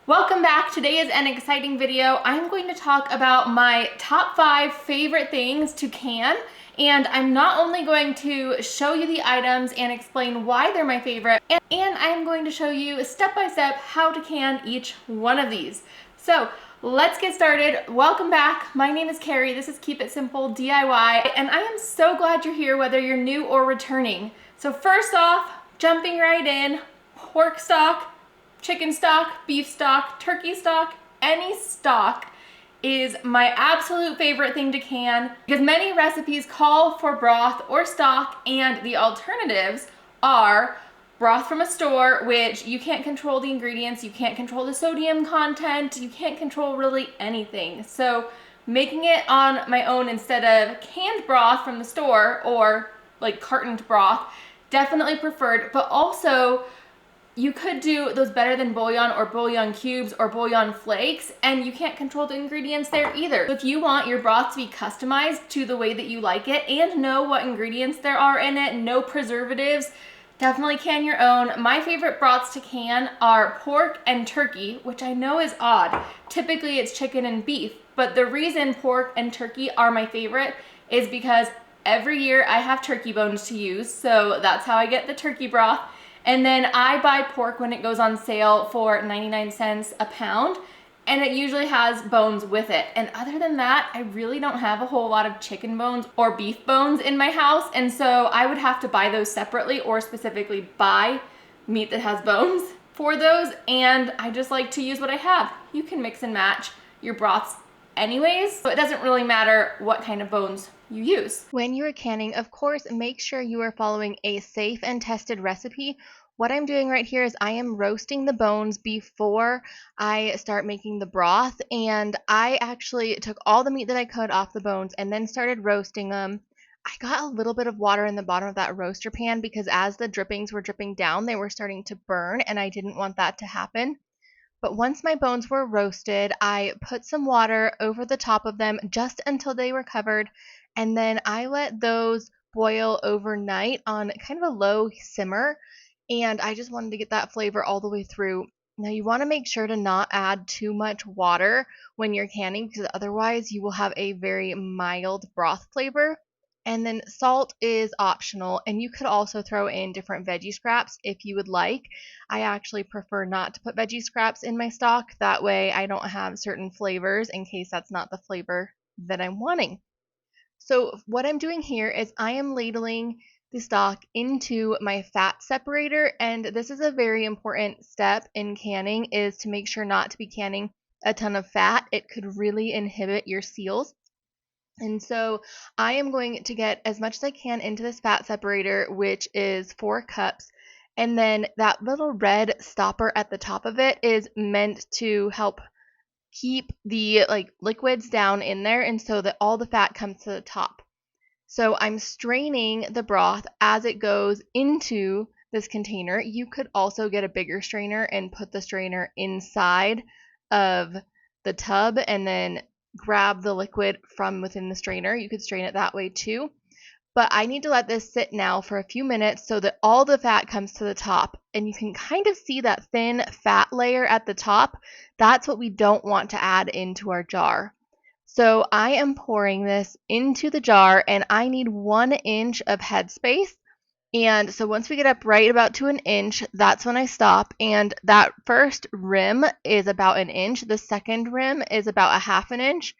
Welcome back. Today is an exciting video. I'm going to talk about my top 5 favorite things to can, and I'm not only going to show you the items and explain why they're my favorite, and I'm going to show you step by step how to can each one of these. So let's get started. Welcome back. My name is Carrie. This is Keep It Simple DIY, and I am so glad you're here, whether you're new or returning. So first off, jumping right in, pork stock, chicken stock, beef stock, turkey stock, any stock is my absolute favorite thing to can because many recipes call for broth or stock, and the alternatives are broth from a store, which you can't control the ingredients, you can't control the sodium content, you can't control really anything. So making it on my own instead of canned broth from the store or like cartoned broth, definitely preferred, but also you could do those better than bouillon or bouillon cubes or bouillon flakes, and you can't control the ingredients there either. If you want your broth to be customized to the way that you like it and know what ingredients there are in it, no preservatives, definitely can your own. My favorite broths to can are pork and turkey, which I know is odd. Typically it's chicken and beef, but the reason pork and turkey are my favorite is because every year I have turkey bones to use, so that's how I get the turkey broth. And then I buy pork when it goes on sale for 99 cents a pound, and it usually has bones with it. And other than that, I really don't have a whole lot of chicken bones or beef bones in my house, and so I would have to buy those separately or specifically buy meat that has bones for those, and I just like to use what I have. You can mix and match your broths anyways, so it doesn't really matter what kind of bones you use. When you are canning, of course, make sure you are following a safe and tested recipe. What I'm doing right here is I am roasting the bones before I start making the broth, and I actually took all the meat that I could off the bones and then started roasting them. I got a little bit of water in the bottom of that roaster pan because as the drippings were dripping down, they were starting to burn, and I didn't want that to happen. But once my bones were roasted, I put some water over the top of them just until they were covered, and then I let those boil overnight on kind of a low simmer, and I just wanted to get that flavor all the way through. Now you want to make sure to not add too much water when you're canning because otherwise you will have a very mild broth flavor. And then salt is optional, and you could also throw in different veggie scraps if you would like. I actually prefer not to put veggie scraps in my stock. That way I don't have certain flavors in case that's not the flavor that I'm wanting. So what I'm doing here is I am ladling the stock into my fat separator, and this is a very important step in canning, is to make sure not to be canning a ton of fat. It could really inhibit your seals. And so I am going to get as much as I can into this fat separator, which is 4 cups. And then that little red stopper at the top of it is meant to help keep the liquids down in there and so that all the fat comes to the top. So I'm straining the broth as it goes into this container. You could also get a bigger strainer and put the strainer inside of the tub and then grab the liquid from within the strainer. You could strain it that way too. But I need to let this sit now for a few minutes so that all the fat comes to the top. And you can kind of see that thin fat layer at the top. That's what we don't want to add into our jar. So I am pouring this into the jar, and I need 1 inch of headspace. And so once we get up right about to an inch, that's when I stop. And that first rim is about an inch. The second rim is about a half an inch.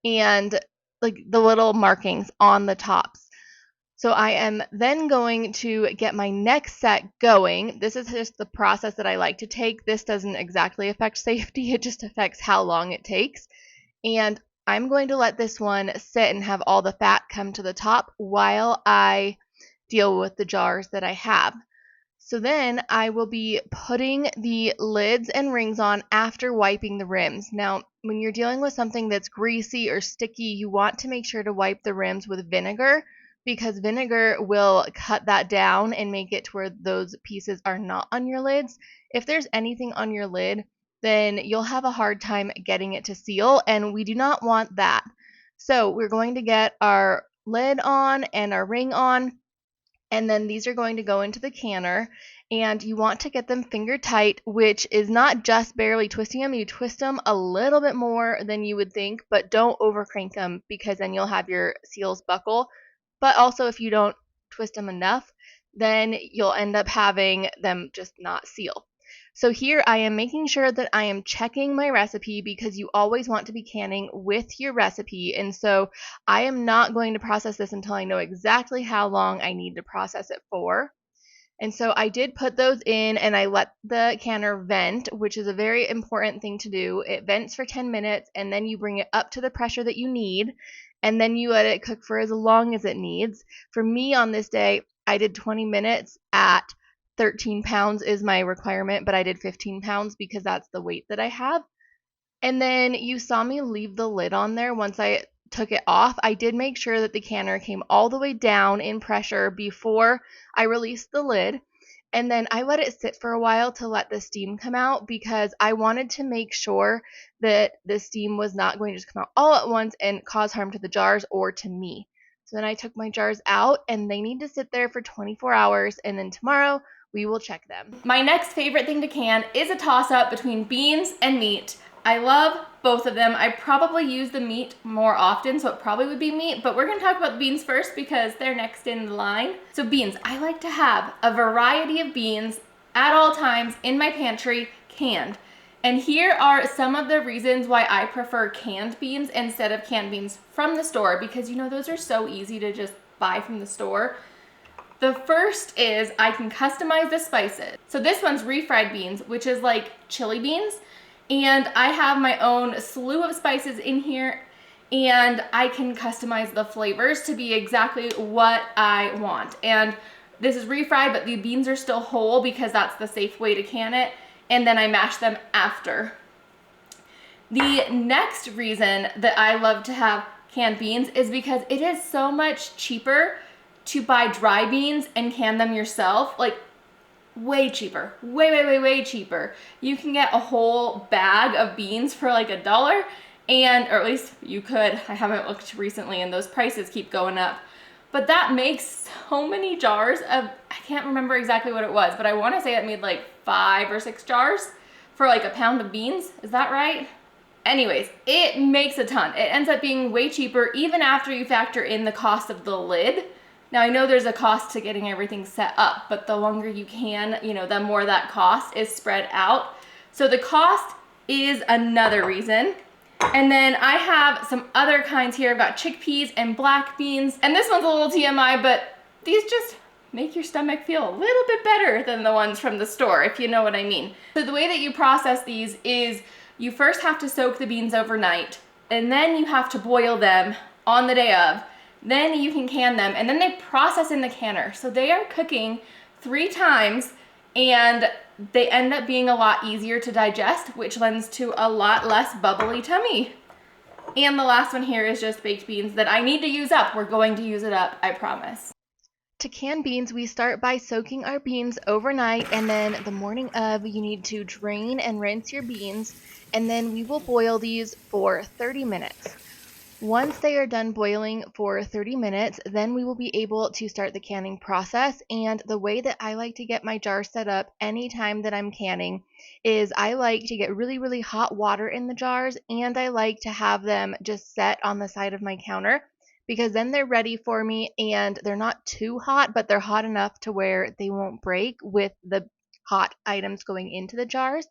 And like the little markings on the tops. So I am then going to get my next set going. This is just the process that I like to take. This doesn't exactly affect safety. It just affects how long it takes. And I'm going to let this one sit and have all the fat come to the top while I deal with the jars that I have. So then I will be putting the lids and rings on after wiping the rims. Now, when you're dealing with something that's greasy or sticky, you want to make sure to wipe the rims with vinegar because vinegar will cut that down and make it to where those pieces are not on your lids. If there's anything on your lid, then you'll have a hard time getting it to seal, and we do not want that. So we're going to get our lid on and our ring on, and then these are going to go into the canner. And you want to get them finger tight, which is not just barely twisting them. You twist them a little bit more than you would think, but don't over crank them because then you'll have your seals buckle. But also if you don't twist them enough, then you'll end up having them just not seal. So here I am making sure that I am checking my recipe because you always want to be canning with your recipe. And so I am not going to process this until I know exactly how long I need to process it for. And so I did put those in and I let the canner vent, which is a very important thing to do. It vents for 10 minutes and then you bring it up to the pressure that you need and then you let it cook for as long as it needs. For me on this day, I did 20 minutes at 13 pounds is my requirement, but I did 15 pounds because that's the weight that I have. And then you saw me leave the lid on there once I took it off. I did make sure that the canner came all the way down in pressure before I released the lid. And then I let it sit for a while to let the steam come out because I wanted to make sure that the steam was not going to just come out all at once and cause harm to the jars or to me. So then I took my jars out and they need to sit there for 24 hours and then tomorrow we will check them. My next favorite thing to can is a toss-up between beans and meat. I love both of them. I probably use the meat more often, so it probably would be meat, but we're gonna talk about the beans first because they're next in the line. So beans, I like to have a variety of beans at all times in my pantry, canned. And here are some of the reasons why I prefer canned beans instead of canned beans from the store because you know, those are so easy to just buy from the store. The first is I can customize the spices. So this one's refried beans, which is like chili beans. And I have my own slew of spices in here and I can customize the flavors to be exactly what I want. And this is refried, but the beans are still whole because that's the safe way to can it. And then I mash them after. The next reason that I love to have canned beans is because it is so much cheaper to buy dry beans and can them yourself. Like, way cheaper, way cheaper. You can get a whole bag of beans for like $1 and, or at least you could. I haven't looked recently and those prices keep going up. But that makes so many jars of, I can't remember exactly what it was, but I want to say it made like 5 or 6 jars for like a pound of beans. Is that right? Anyways, it makes a ton. It ends up being way cheaper even after you factor in the cost of the lid. Now I know there's a cost to getting everything set up, but the longer you can, you know, the more that cost is spread out. So the cost is another reason. And then I have some other kinds here. I've got chickpeas and black beans. And this one's a little TMI, but these just make your stomach feel a little bit better than the ones from the store, if you know what I mean. So the way that you process these is you first have to soak the beans overnight, and then you have to boil them on the day of. Then you can can them, and then they process in the canner. So they are cooking 3 times, and they end up being a lot easier to digest, which lends to a lot less bubbly tummy. And the last one here is just baked beans that I need to use up. We're going to use it up, I promise. To can beans, we start by soaking our beans overnight, and then the morning of, you need to drain and rinse your beans, and then we will boil these for 30 minutes. Once they are done boiling for 30 minutes, then we will be able to start the canning process. And the way that I like to get my jar set up anytime that I'm canning is I like to get really hot water in the jars, and I like to have them just set on the side of my counter because then they're ready for me and they're not too hot, but they're hot enough to where they won't break with the hot items going into the jars.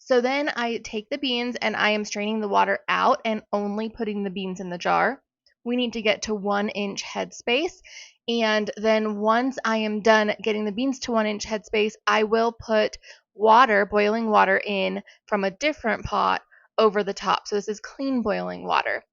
So then I take the beans and I am straining the water out and only putting the beans in the jar. We need to get to 1-inch headspace. And then once I am done getting the beans to 1-inch headspace, I will put water, boiling water in from a different pot over the top. So this is clean boiling water.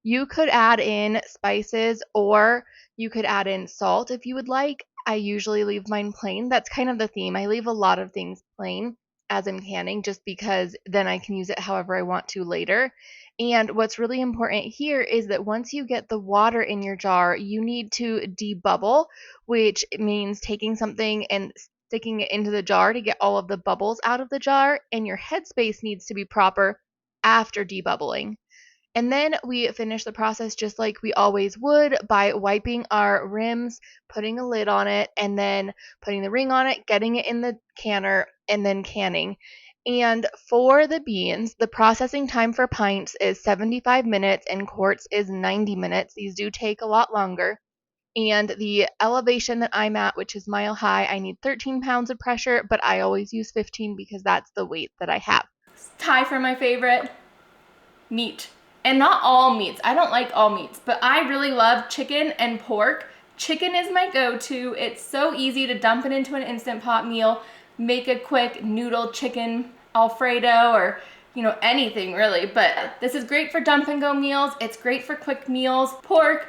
You could add in spices or you could add in salt if you would like. I usually leave mine plain. That's kind of the theme. I leave a lot of things plain as I'm canning just because then I can use it however I want to later. And what's really important here is that once you get the water in your jar, you need to debubble, which means taking something and sticking it into the jar to get all of the bubbles out of the jar, and your headspace needs to be proper after debubbling. And then we finish the process just like we always would by wiping our rims, putting a lid on it, and then putting the ring on it, getting it in the canner, and then canning. And for the beans, the processing time for pints is 75 minutes and quarts is 90 minutes. These do take a lot longer. And the elevation that I'm at, which is mile high, I need 13 pounds of pressure, but I always use 15 because that's the weight that I have. Tie for my favorite, meat. And not all meats. I don't like all meats, but I really love chicken and pork. Chicken is my go-to. It's so easy to dump it into an Instant Pot meal, make a quick noodle chicken Alfredo or anything really, but this is great for dump and go meals. It's great for quick meals. Pork,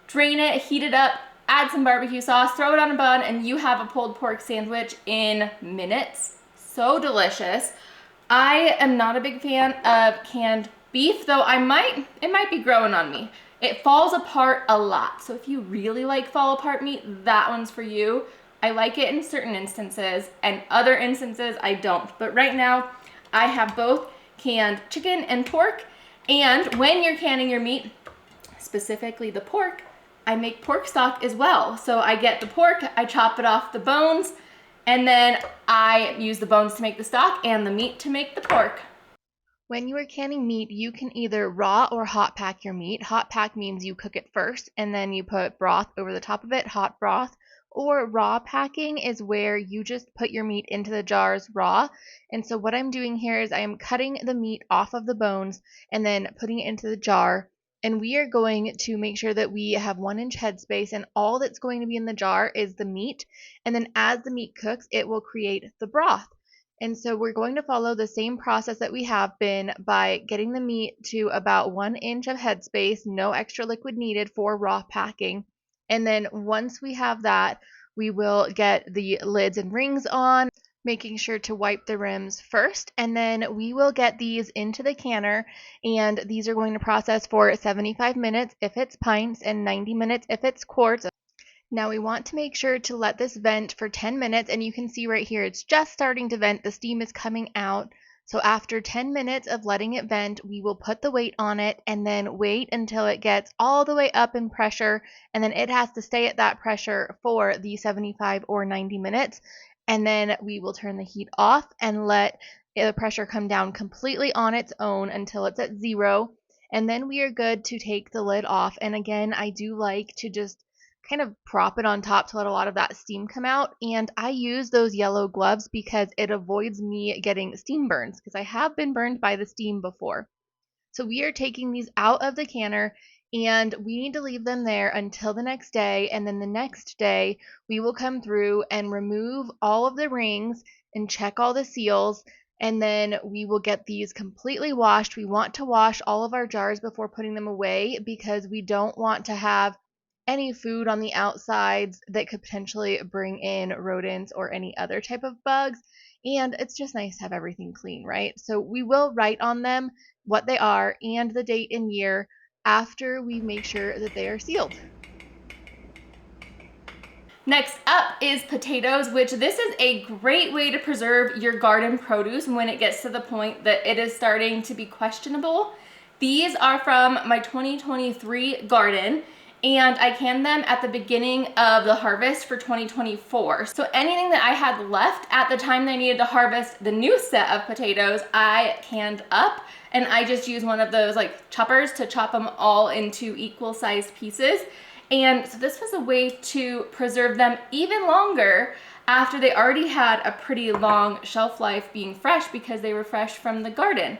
drain it, heat it up, add some barbecue sauce, throw it on a bun, and you have a pulled pork sandwich in minutes. So delicious. I am not a big fan of canned beef, though it might be growing on me. It falls apart a lot. So if you really like fall apart meat, that one's for you. I like it in certain instances, and other instances I don't. But right now, I have both canned chicken and pork. And when you're canning your meat, specifically the pork, I make pork stock as well. So I get the pork, I chop it off the bones, and then I use the bones to make the stock and the meat to make the pork. When you are canning meat, you can either raw or hot pack your meat. Hot pack means you cook it first and then you put broth over the top of it, hot broth. Or raw packing is where you just put your meat into the jars raw. And so what I'm doing here is I am cutting the meat off of the bones and then putting it into the jar. And we are going to make sure that we have 1-inch headspace, and all that's going to be in the jar is the meat. And then as the meat cooks, it will create the broth. And so we're going to follow the same process that we have been by getting the meat to about 1 inch of headspace, no extra liquid needed for raw packing. And then once we have that, we will get the lids and rings on, making sure to wipe the rims first. And then we will get these into the canner, and these are going to process for 75 minutes if it's pints and 90 minutes if it's quarts. Now we want to make sure to let this vent for 10 minutes, and you can see right here it's just starting to vent. The steam is coming out. So after 10 minutes of letting it vent, we will put the weight on it and then wait until it gets all the way up in pressure, and then it has to stay at that pressure for the 75 or 90 minutes. And then we will turn the heat off and let the pressure come down completely on its own until it's at 0. And then we are good to take the lid off. And again, I do like to just kind of prop it on top to let a lot of that steam come out. And I use those yellow gloves because it avoids me getting steam burns, because I have been burned by the steam before. So we are taking these out of the canner, and we need to leave them there until the next day. And then the next day we will come through and remove all of the rings and check all the seals. And then we will get these completely washed. We want to wash all of our jars before putting them away because we don't want to have any food on the outsides that could potentially bring in rodents or any other type of bugs. And it's just nice to have everything clean, right? So we will write on them what they are and the date and year after we make sure that they are sealed. Next up is potatoes, which this is a great way to preserve your garden produce when it gets to the point that it is starting to be questionable. These are from my 2023 garden, and I canned them at the beginning of the harvest for 2024. So anything that I had left at the time that I needed to harvest the new set of potatoes, I canned up, and I just use one of those like choppers to chop them all into equal sized pieces. And so this was a way to preserve them even longer after they already had a pretty long shelf life being fresh because they were fresh from the garden.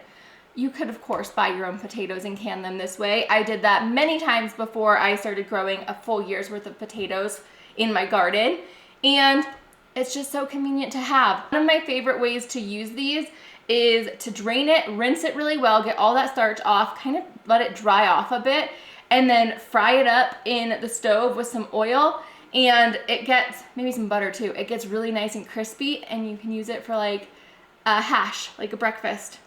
You could, of course, buy your own potatoes and can them this way. I did that many times before I started growing a full year's worth of potatoes in my garden, and it's just so convenient to have. One of my favorite ways to use these is to drain it, rinse it really well, get all that starch off, kind of let it dry off a bit, and then fry it up in the stove with some oil, and it gets, maybe some butter too, it gets really nice and crispy, and you can use it for like a hash, like a breakfast.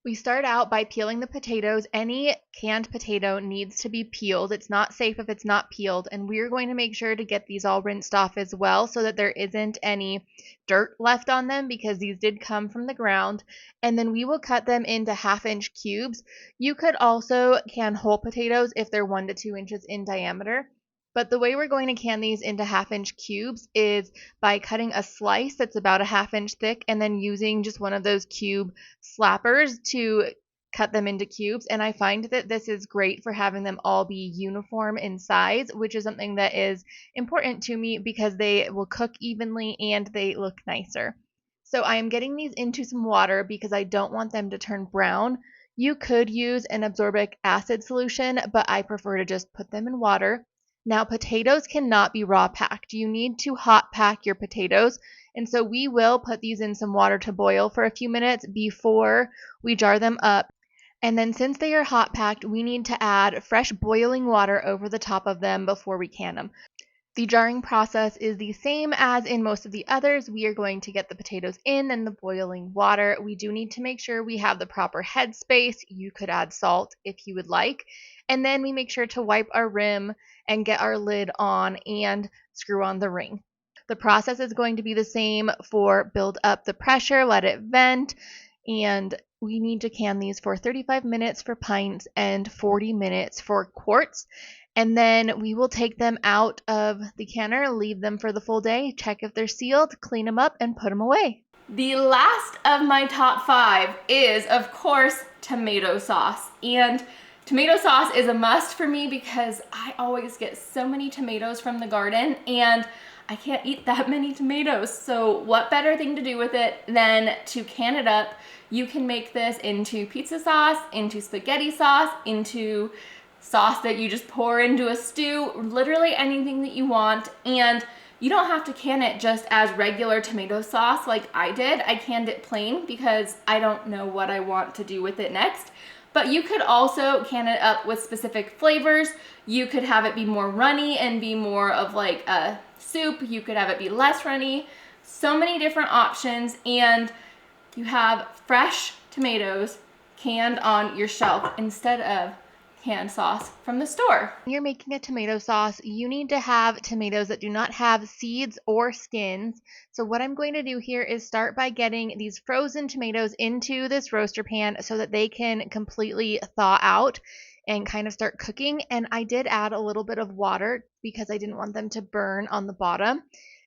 We start out by peeling the potatoes. Any canned potato needs to be peeled. It's not safe if it's not peeled. And we're going to make sure to get these all rinsed off as well so that there isn't any dirt left on them because these did come from the ground. And then we will cut them into 1/2-inch cubes. You could also can whole potatoes if they're 1 to 2 inches in diameter. But the way we're going to can these into 1/2-inch cubes is by cutting a slice that's about a 1/2 inch thick and then using just one of those cube slappers to cut them into cubes. And I find that this is great for having them all be uniform in size, which is something that is important to me because they will cook evenly and they look nicer. So I am getting these into some water because I don't want them to turn brown. You could use an absorbic acid solution, but I prefer to just put them in water. Now, potatoes cannot be raw packed. You need to hot pack your potatoes. And so we will put these in some water to boil for a few minutes before we jar them up. And then since they are hot packed, we need to add fresh boiling water over the top of them before we can them. The jarring process is the same as in most of the others. We are going to get the potatoes in and the boiling water. We do need to make sure we have the proper headspace. You could add salt if you would like. And then we make sure to wipe our rim and get our lid on and screw on the ring. The process is going to be the same for build up the pressure, let it vent, and we need to can these for 35 minutes for pints and 40 minutes for quarts. And then we will take them out of the canner, leave them for the full day, check if they're sealed, clean them up, and put them away. The last of my top 5 is, of course, tomato sauce. And tomato sauce is a must for me because I always get so many tomatoes from the garden and I can't eat that many tomatoes. So what better thing to do with it than to can it up? You can make this into pizza sauce, into spaghetti sauce, into sauce that you just pour into a stew, literally anything that you want. And you don't have to can it just as regular tomato sauce like I did. I canned it plain because I don't know what I want to do with it next. But you could also can it up with specific flavors. You could have it be more runny and be more of like a soup. You could have it be less runny. So many different options, and you have fresh tomatoes canned on your shelf instead of canned sauce from the store. When you're making a tomato sauce, you need to have tomatoes that do not have seeds or skins. So what I'm going to do here is start by getting these frozen tomatoes into this roaster pan so that they can completely thaw out and kind of start cooking. And I did add a little bit of water because I didn't want them to burn on the bottom.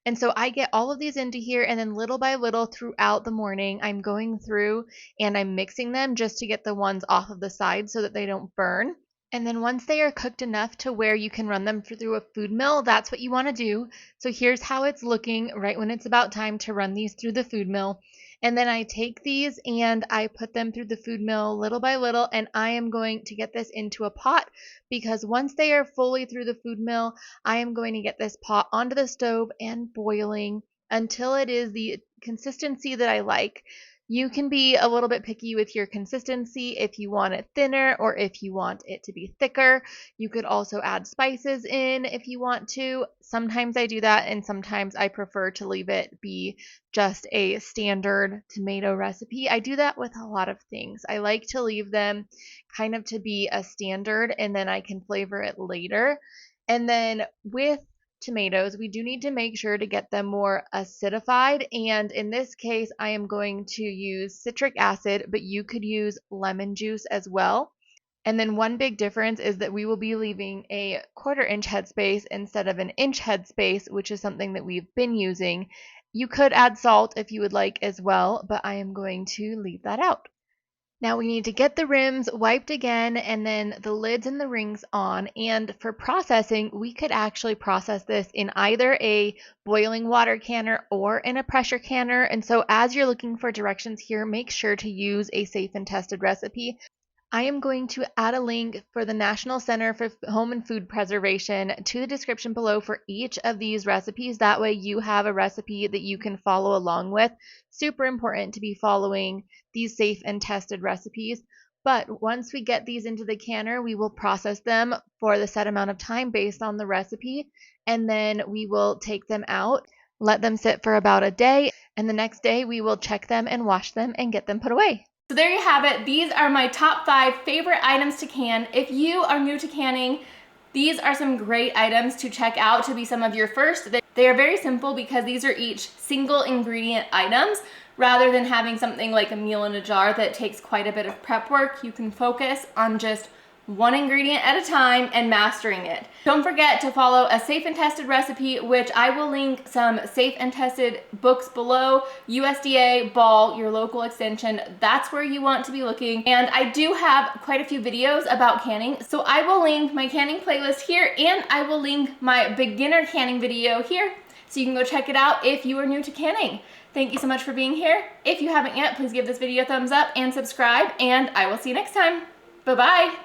And so I get all of these into here, and then little by little throughout the morning, I'm going through and I'm mixing them just to get the ones off of the side so that they don't burn. And then once they are cooked enough to where you can run them through a food mill, that's what you want to do. So here's how it's looking right when it's about time to run these through the food mill. And then I take these and I put them through the food mill little by little, and I am going to get this into a pot because once they are fully through the food mill, I am going to get this pot onto the stove and boiling until it is the consistency that I like. You can be a little bit picky with your consistency if you want it thinner or if you want it to be thicker. You could also add spices in if you want to. Sometimes I do that, and sometimes I prefer to leave it be just a standard tomato recipe. I do that with a lot of things. I like to leave them kind of to be a standard, and then I can flavor it later. And then with tomatoes, we do need to make sure to get them more acidified, and in this case I am going to use citric acid, but you could use lemon juice as well. And then one big difference is that we will be leaving a 1/4-inch headspace instead of an inch headspace, which is something that we've been using. You could add salt if you would like as well, but I am going to leave that out. Now we need to get the rims wiped again and then the lids and the rings on. And for processing, we could actually process this in either a boiling water canner or in a pressure canner. And so as you're looking for directions here, make sure to use a safe and tested recipe. I am going to add a link for the National Center for Home and Food Preservation to the description below for each of these recipes. That way you have a recipe that you can follow along with. Super important to be following these safe and tested recipes. But once we get these into the canner, we will process them for the set amount of time based on the recipe. And then we will take them out, let them sit for about a day. And the next day we will check them and wash them and get them put away. So there you have it. These are my top 5 favorite items to can. If you are new to canning, these are some great items to check out to be some of your first. They are very simple because these are each single ingredient items. Rather than having something like a meal in a jar that takes quite a bit of prep work, you can focus on just one ingredient at a time and mastering it. Don't forget to follow a safe and tested recipe, which I will link some safe and tested books below. USDA, Ball, your local extension, that's where you want to be looking. And I do have quite a few videos about canning, so I will link my canning playlist here, and I will link my beginner canning video here, so you can go check it out if you are new to canning. Thank you so much for being here. If you haven't yet, please give this video a thumbs up and subscribe, and I will see you next time. Bye-bye.